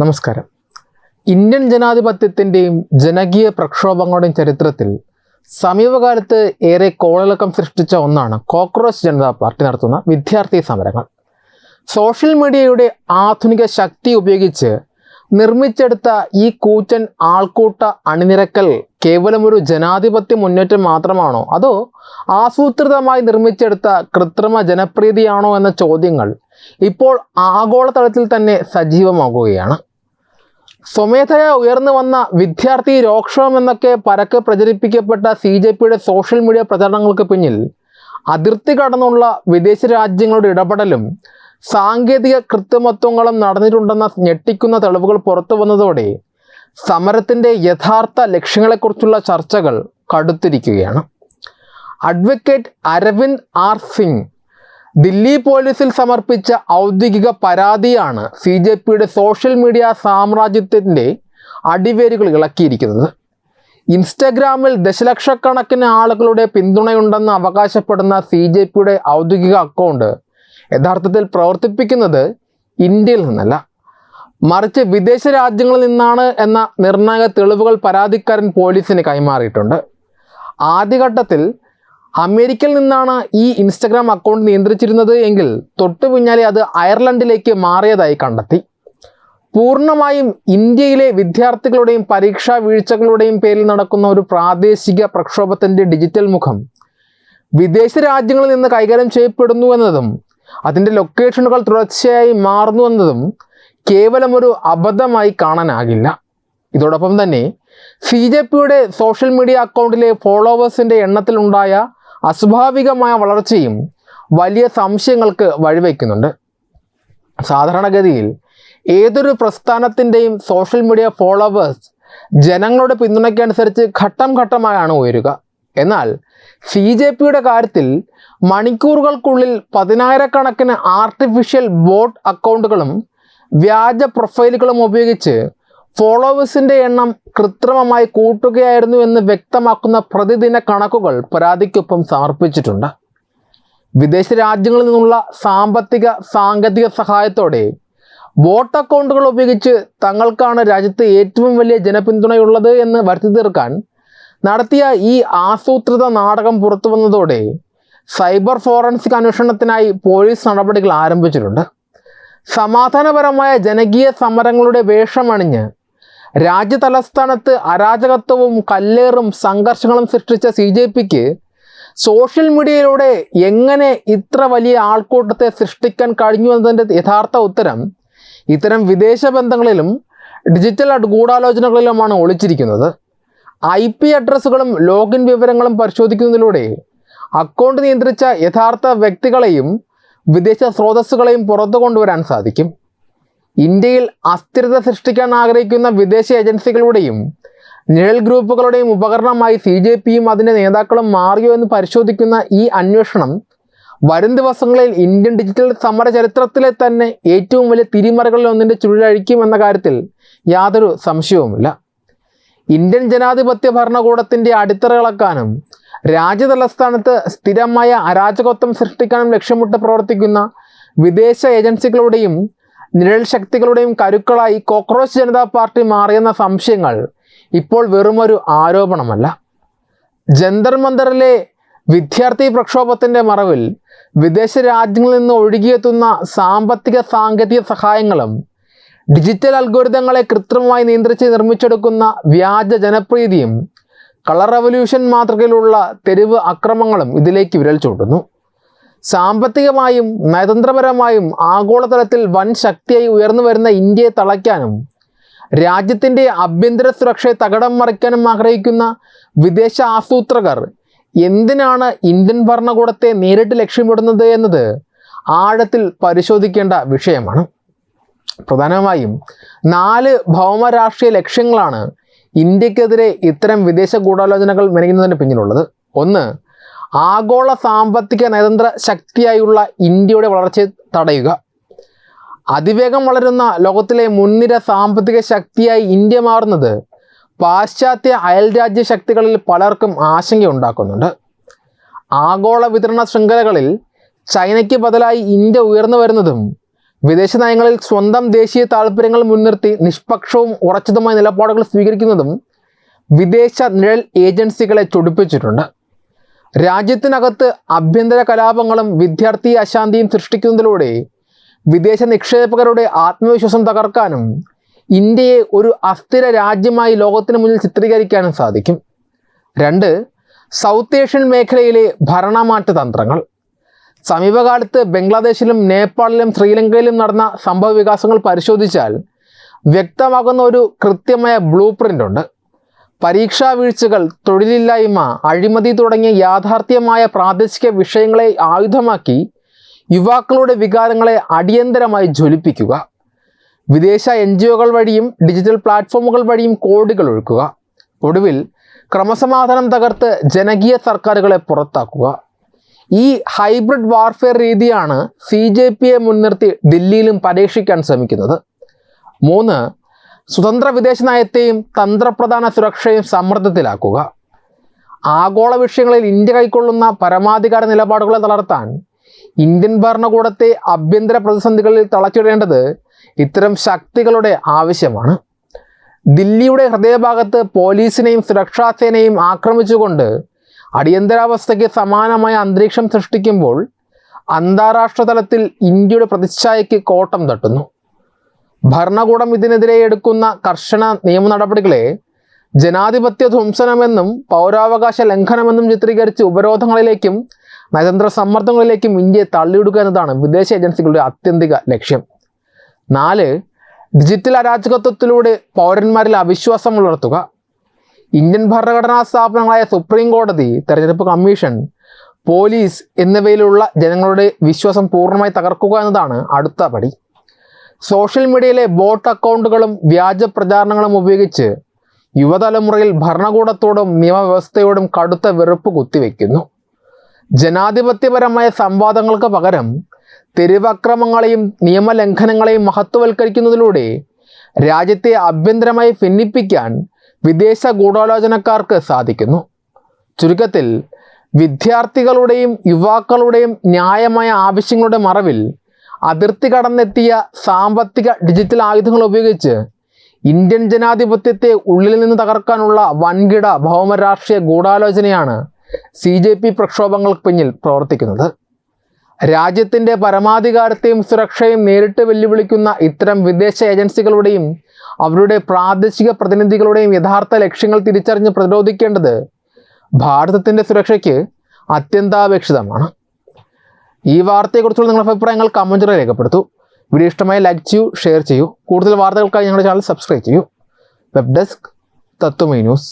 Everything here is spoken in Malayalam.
നമസ്കാരം. ഇന്ത്യൻ ജനാധിപത്യത്തിൻ്റെയും ജനകീയ പ്രക്ഷോഭങ്ങളുടെയും ചരിത്രത്തിൽ സമീപകാലത്ത് ഏറെ കോളിളക്കം സൃഷ്ടിച്ച ഒന്നാണ് കോക്രോച്ച് ജനതാ പാർട്ടി നടത്തുന്ന വിദ്യാർത്ഥി സമരങ്ങൾ. സോഷ്യൽ മീഡിയയുടെ ആധുനിക ശക്തി ഉപയോഗിച്ച് നിർമ്മിച്ചെടുത്ത ഈ കൂറ്റൻ ആൾക്കൂട്ട അണിനിരക്കൽ കേവലമൊരു ജനാധിപത്യ മുന്നേറ്റം മാത്രമാണോ, അതോ ആസൂത്രിതമായി നിർമ്മിച്ചെടുത്ത കൃത്രിമ ജനപ്രീതിയാണോ എന്ന ചോദ്യങ്ങൾ ഇപ്പോൾ ആഗോളതലത്തിൽ തന്നെ സജീവമാകുകയാണ്. സ്വമേധയാ ഉയർന്നു വന്ന വിദ്യാർത്ഥി രോക്ഷോഭം എന്നൊക്കെ പരക്കെ പ്രചരിപ്പിക്കപ്പെട്ട CJPയുടെ സോഷ്യൽ മീഡിയ പ്രചരണങ്ങൾക്ക് പിന്നിൽ അതിർത്തി കടന്നുള്ള വിദേശ രാജ്യങ്ങളുടെ ഇടപെടലും സാങ്കേതിക കൃത്രിമത്വങ്ങളും നടന്നിട്ടുണ്ടെന്ന ഞെട്ടിക്കുന്ന തെളിവുകൾ പുറത്തു വന്നതോടെ സമരത്തിൻ്റെ യഥാർത്ഥ ലക്ഷ്യങ്ങളെക്കുറിച്ചുള്ള ചർച്ചകൾ കടുത്തിരിക്കുകയാണ്. അഡ്വക്കേറ്റ് അരവിന്ദ് ആർ സിംഗ് ദില്ലി പോലീസിൽ സമർപ്പിച്ച ഔദ്യോഗിക പരാതിയാണ് CJPയുടെ സോഷ്യൽ മീഡിയ സാമ്രാജ്യത്തിൻ്റെ അടിവേരുകൾ ഇളക്കിയിരിക്കുന്നത്. ഇൻസ്റ്റഗ്രാമിൽ ദശലക്ഷക്കണക്കിന് ആളുകളുടെ പിന്തുണയുണ്ടെന്ന് അവകാശപ്പെടുന്ന CJPയുടെ ഔദ്യോഗിക അക്കൗണ്ട് യഥാർത്ഥത്തിൽ പ്രവർത്തിപ്പിക്കുന്നത് ഇന്ത്യയിൽ നിന്നല്ല, മറിച്ച് വിദേശ രാജ്യങ്ങളിൽ നിന്നാണ് എന്ന നിർണായക തെളിവുകൾ പരാതിക്കാരൻ പോലീസിന് കൈമാറിയിട്ടുണ്ട്. ആദ്യഘട്ടത്തിൽ അമേരിക്കയിൽ നിന്നാണ് ഈ ഇൻസ്റ്റഗ്രാം അക്കൗണ്ട് നിയന്ത്രിച്ചിരുന്നത് എങ്കിൽ തൊട്ടു പിന്നാലെ അത് അയർലൻഡിലേക്ക് മാറിയതായി കണ്ടെത്തി. പൂർണ്ണമായും ഇന്ത്യയിലെ വിദ്യാർത്ഥികളുടെയും പരീക്ഷാ വീഴ്ചകളുടെയും പേരിൽ നടക്കുന്ന ഒരു പ്രാദേശിക പ്രക്ഷോഭത്തിൻ്റെ ഡിജിറ്റൽ മുഖം വിദേശ രാജ്യങ്ങളിൽ നിന്ന് കൈകാര്യം ചെയ്യപ്പെടുന്നു എന്നതും അതിൻ്റെ ലൊക്കേഷനുകൾ തുടർച്ചയായി മാറുന്നു എന്നതും കേവലം ഒരു അബദ്ധമായി കാണാനാകില്ല. ഇതോടൊപ്പം തന്നെ CJPയുടെ സോഷ്യൽ മീഡിയ അക്കൗണ്ടിലെ ഫോളോവേഴ്സിൻ്റെ എണ്ണത്തിലുണ്ടായ അസ്വാഭാവികമായ വളർച്ചയും വലിയ സംശയങ്ങൾക്ക് വഴിവെക്കുന്നുണ്ട്. സാധാരണഗതിയിൽ ഏതൊരു പ്രസ്ഥാനത്തിൻ്റെയും സോഷ്യൽ മീഡിയ ഫോളോവേഴ്സ് ജനങ്ങളുടെ പിന്തുണയ്ക്കനുസരിച്ച് ഘട്ടം ഘട്ടമായാണ് ഉയരുക. എന്നാൽ CJPയുടെ കാര്യത്തിൽ മണിക്കൂറുകൾക്കുള്ളിൽ 10,000-കണക്കിന് ആർട്ടിഫിഷ്യൽ ബോട്ട് അക്കൗണ്ടുകളും വ്യാജ പ്രൊഫൈലുകളും ഉപയോഗിച്ച് ഫോളോവേഴ്സിൻ്റെ എണ്ണം കൃത്രിമമായി കൂട്ടുകയായിരുന്നു എന്ന് വ്യക്തമാക്കുന്ന പ്രതിദിന കണക്കുകൾ പരാതിക്കൊപ്പം സമർപ്പിച്ചിട്ടുണ്ട്. വിദേശ രാജ്യങ്ങളിൽ നിന്നുള്ള സാമ്പത്തിക സാങ്കേതിക സഹായത്തോടെ ബോട്ട് അക്കൗണ്ടുകൾ ഉപയോഗിച്ച് തങ്ങൾക്കാണ് രാജ്യത്ത് ഏറ്റവും വലിയ ജനപിന്തുണയുള്ളത് എന്ന് വരുത്തി തീർക്കാൻ നടത്തിയ ഈ ആസൂത്രിത നാടകം പുറത്തു വന്നതോടെ സൈബർ ഫോറൻസിക് അന്വേഷണത്തിനായി പോലീസ് നടപടികൾ ആരംഭിച്ചിട്ടുണ്ട്. സമാധാനപരമായ ജനകീയ സമരങ്ങളുടെ വേഷമണിഞ്ഞ് രാജ്യതലസ്ഥാനത്ത് അരാജകത്വവും കല്ലേറും സംഘർഷങ്ങളും സൃഷ്ടിച്ച CJPക്ക് സോഷ്യൽ മീഡിയയിലൂടെ എങ്ങനെ ഇത്ര വലിയ ആൾക്കൂട്ടത്തെ സൃഷ്ടിക്കാൻ കഴിഞ്ഞു എന്നതിൻ്റെ യഥാർത്ഥ ഉത്തരം ഇത്തരം വിദേശ ബന്ധങ്ങളിലും ഡിജിറ്റൽ ഗൂഢാലോചനകളിലുമാണ് ഒളിച്ചിരിക്കുന്നത്. IP അഡ്രസ്സുകളും ലോഗിൻ വിവരങ്ങളും പരിശോധിക്കുന്നതിലൂടെ അക്കൗണ്ട് നിയന്ത്രിച്ച യഥാർത്ഥ വ്യക്തികളെയും വിദേശ സ്രോതസ്സുകളെയും പുറത്തു കൊണ്ടുവരാൻ സാധിക്കും. ഇന്ത്യയിൽ അസ്ഥിരത സൃഷ്ടിക്കാൻ ആഗ്രഹിക്കുന്ന വിദേശ ഏജൻസികളുടെയും നിഴൽ ഗ്രൂപ്പുകളുടെയും ഉപകരണമായി CJPയും അതിൻ്റെ നേതാക്കളും മാറിയോ എന്ന് പരിശോധിക്കുന്ന ഈ അന്വേഷണം വരും ദിവസങ്ങളിൽ ഇന്ത്യൻ ഡിജിറ്റൽ സമര ചരിത്രത്തിലെ തന്നെ ഏറ്റവും വലിയ തിരിമറികളിൽ ഒന്നിൻ്റെ ചുഴലഴിക്കും എന്ന കാര്യത്തിൽ യാതൊരു സംശയവുമില്ല. ഇന്ത്യൻ ജനാധിപത്യ ഭരണകൂടത്തിൻ്റെ അടിത്തറയിളക്കാനും രാജ്യതലസ്ഥാനത്ത് സ്ഥിരമായ അരാജകത്വം സൃഷ്ടിക്കാനും ലക്ഷ്യമിട്ട് പ്രവർത്തിക്കുന്ന വിദേശ ഏജൻസികളുടെയും നിഴൽ ശക്തികളുടെയും കരുക്കളായി കോക്രോച്ച് ജനതാ പാർട്ടി മാറിയെന്ന സംശയങ്ങൾ ഇപ്പോൾ വെറുമൊരു ആരോപണമല്ല. ജന്തർ മന്ദറിലെ വിദ്യാർത്ഥി പ്രക്ഷോഭത്തിൻ്റെ മറവിൽ വിദേശ രാജ്യങ്ങളിൽ നിന്ന് ഒഴുകിയെത്തുന്ന സാമ്പത്തിക സാങ്കേതിക സഹായങ്ങളും ഡിജിറ്റൽ അൽഗോരിതങ്ങളെ കൃത്രിമമായി നിയന്ത്രിച്ച് നിർമ്മിച്ചെടുക്കുന്ന വ്യാജ ജനപ്രീതിയും കളർ റവല്യൂഷൻ മാതൃകയിലുള്ള തെരുവ് അക്രമങ്ങളും ഇതിലേക്ക് വിരൽ ചൂണ്ടുന്നു. സാമ്പത്തികമായും നയതന്ത്രപരമായും ആഗോളതലത്തിൽ വൻ ശക്തിയായി ഉയർന്നു വരുന്ന ഇന്ത്യയെ തളയ്ക്കാനും രാജ്യത്തിൻ്റെ ആഭ്യന്തര സുരക്ഷയെ തകിടം മറിക്കാനും ആഗ്രഹിക്കുന്ന വിദേശ ആസൂത്രകർ എന്തിനാണ് ഇന്ത്യൻ ഭരണകൂടത്തെ നേരിട്ട് ലക്ഷ്യമിടുന്നത് എന്നത് ആഴത്തിൽ പരിശോധിക്കേണ്ട വിഷയമാണ്. പ്രധാനമായും 4 ഭൗമരാഷ്ട്രീയ ലക്ഷ്യങ്ങളാണ് ഇന്ത്യക്കെതിരെ ഇത്തരം വിദേശ ഗൂഢാലോചനകൾ മെനയുന്നതിന് പിന്നിലുള്ളത്. ഒന്ന്, ആഗോള സാമ്പത്തിക നയതന്ത്ര ശക്തിയായുള്ള ഇന്ത്യയുടെ വളർച്ചയെ തടയുക. അതിവേഗം വളരുന്ന ലോകത്തിലെ മുൻനിര സാമ്പത്തിക ശക്തിയായി ഇന്ത്യ മാറുന്നത് പാശ്ചാത്യ അയൽരാജ്യ ശക്തികളിൽ പലർക്കും ആശങ്കയുണ്ടാക്കുന്നുണ്ട്. ആഗോള വിതരണ ശൃംഖലകളിൽ ചൈനയ്ക്ക് ബദലായി ഇന്ത്യ ഉയർന്നു വരുന്നതും വിദേശ നയങ്ങളിൽ സ്വന്തം ദേശീയ താൽപ്പര്യങ്ങൾ മുൻനിർത്തി നിഷ്പക്ഷവും ഉറച്ചതുമായ നിലപാടുകൾ സ്വീകരിക്കുന്നതും വിദേശ നിഴൽ ഏജൻസികളെ ചൊടിപ്പിച്ചിട്ടുണ്ട്. രാജ്യത്തിനകത്ത് ആഭ്യന്തര കലാപങ്ങളും വിദ്യാർത്ഥി അശാന്തിയും സൃഷ്ടിക്കുന്നതിലൂടെ വിദേശ നിക്ഷേപകരുടെ ആത്മവിശ്വാസം തകർക്കാനും ഇന്ത്യയെ ഒരു അസ്ഥിര രാജ്യമായി ലോകത്തിന് മുന്നിൽ ചിത്രീകരിക്കാനും സാധിക്കും. 2. സൗത്ത് ഏഷ്യൻ മേഖലയിലെ ഭരണമാറ്റ തന്ത്രങ്ങൾ. സമീപകാലത്ത് ബംഗ്ലാദേശിലും നേപ്പാളിലും ശ്രീലങ്കയിലും നടന്ന സംഭവ വികാസങ്ങൾ പരിശോധിച്ചാൽ വ്യക്തമാകുന്ന ഒരു കൃത്യമായ ബ്ലൂ പ്രിൻ്റ് ഉണ്ട്. പരീക്ഷാ വീഴ്ചകൾ, തൊഴിലില്ലായ്മ, അഴിമതി തുടങ്ങിയ യാഥാർത്ഥ്യമായ പ്രാദേശിക വിഷയങ്ങളെ ആയുധമാക്കി യുവാക്കളുടെ വികാരങ്ങളെ അടിയന്തരമായി ജ്വലിപ്പിക്കുക. വിദേശ NGOകൾ വഴിയും ഡിജിറ്റൽ പ്ലാറ്റ്ഫോമുകൾ വഴിയും കോടികൾ ഒഴുക്കുക. ഒടുവിൽ ക്രമസമാധാനം തകർത്ത് ജനകീയ സർക്കാരുകളെ പുറത്താക്കുക. ഈ ഹൈബ്രിഡ് വാർഫെയർ രീതിയാണ് CJPയെ മുൻനിർത്തി ദില്ലിയിലും പരീക്ഷിക്കാൻ ശ്രമിക്കുന്നത്. 3. സ്വതന്ത്ര വിദേശ നയത്തെയും തന്ത്രപ്രധാന സുരക്ഷയും സമ്മർദ്ദത്തിലാക്കുക. ആഗോള വിഷയങ്ങളിൽ ഇന്ത്യ കൈക്കൊള്ളുന്ന പരമാധികാര നിലപാടുകളെ തളർത്താൻ ഇന്ത്യൻ ഭരണകൂടത്തെ ആഭ്യന്തര പ്രതിസന്ധികളിൽ തളച്ചിടേണ്ടത് ഇത്തരം ശക്തികളുടെ ആവശ്യമാണ്. ദില്ലിയുടെ ഹൃദയഭാഗത്ത് പോലീസിനെയും സുരക്ഷാസേനയും ആക്രമിച്ചുകൊണ്ട് അടിയന്തരാവസ്ഥയ്ക്ക് സമാനമായ അന്തരീക്ഷം സൃഷ്ടിക്കുമ്പോൾ അന്താരാഷ്ട്ര തലത്തിൽ ഇന്ത്യയുടെ പ്രതിച്ഛായയ്ക്ക് കോട്ടം തട്ടുന്നു. ഭരണകൂടം ഇതിനെതിരെ എടുക്കുന്ന കർശന നിയമ നടപടികളെ ജനാധിപത്യ ധ്വംസനമെന്നും പൗരാവകാശ ലംഘനമെന്നും ചിത്രീകരിച്ച് ഉപരോധങ്ങളിലേക്കും നയതന്ത്ര സമ്മർദ്ദങ്ങളിലേക്കും ഇന്ത്യയെ തള്ളിയിടുക എന്നതാണ് വിദേശ ഏജൻസികളുടെ ആത്യന്തിക ലക്ഷ്യം. 4. ഡിജിറ്റൽ അരാജകത്വത്തിലൂടെ പൗരന്മാരിൽ അവിശ്വാസം വളർത്തുക. ഇന്ത്യൻ ഭരണഘടനാ സ്ഥാപനങ്ങളായ സുപ്രീം കോടതി, തെരഞ്ഞെടുപ്പ് കമ്മീഷൻ, പോലീസ് എന്നിവയിലുള്ള ജനങ്ങളുടെ വിശ്വാസം പൂർണ്ണമായി തകർക്കുക എന്നതാണ് അടുത്ത പടി. സോഷ്യൽ മീഡിയയിലെ ബോട്ട് അക്കൗണ്ടുകളും വ്യാജ പ്രചാരണങ്ങളും ഉപയോഗിച്ച് യുവതലമുറയിൽ ഭരണകൂടത്തോടും നിയമവ്യവസ്ഥയോടും കടുത്ത വെറുപ്പ് കുത്തിവെക്കുന്നു. ജനാധിപത്യപരമായ സംവാദങ്ങൾക്ക് പകരം തെരുവക്രമങ്ങളെയും നിയമലംഘനങ്ങളെയും മഹത്വവൽക്കരിക്കുന്നതിലൂടെ രാജ്യത്തെ ആഭ്യന്തരമായി ഭിന്നിപ്പിക്കാൻ വിദേശ ഗൂഢാലോചനക്കാർക്ക് സാധിക്കുന്നു. ചുരുക്കത്തിൽ വിദ്യാർത്ഥികളുടെയും യുവാക്കളുടെയും ന്യായമായ ആവശ്യങ്ങളുടെ മറവിൽ അതിർത്തി കടന്നെത്തിയ സാമ്പത്തിക ഡിജിറ്റൽ ആയുധങ്ങൾ ഉപയോഗിച്ച് ഇന്ത്യൻ ജനാധിപത്യത്തെ ഉള്ളിൽ നിന്ന് തകർക്കാനുള്ള വൻകിട ഭൗമരാഷ്ട്രീയ ഗൂഢാലോചനയാണ് CJP പ്രക്ഷോഭങ്ങൾക്ക് പിന്നിൽ പ്രവർത്തിക്കുന്നത്. രാജ്യത്തിൻ്റെ പരമാധികാരത്തെയും സുരക്ഷയും നേരിട്ട് വെല്ലുവിളിക്കുന്ന ഇത്തരം വിദേശ ഏജൻസികളുടെയും അവരുടെ പ്രാദേശിക പ്രതിനിധികളുടെയും യഥാർത്ഥ ലക്ഷ്യങ്ങൾ തിരിച്ചറിഞ്ഞ് പ്രതിരോധിക്കേണ്ടത് ഭാരതത്തിൻ്റെ സുരക്ഷയ്ക്ക് അത്യന്താപേക്ഷിതമാണ്. ഈ വാർത്തയെക്കുറിച്ചുള്ള നിങ്ങളുടെ അഭിപ്രായങ്ങൾ കമൻറ്റുകളിൽ രേഖപ്പെടുത്തൂ. വീഡിയോ ഇഷ്ടമായി ലൈക്ക് ചെയ്യൂ, ഷെയർ ചെയ്യൂ. കൂടുതൽ വാർത്തകൾക്കായി ഞങ്ങളുടെ ചാനൽ സബ്സ്ക്രൈബ് ചെയ്യൂ. വെബ് ഡെസ്ക് തത്വമൈ ന്യൂസ്.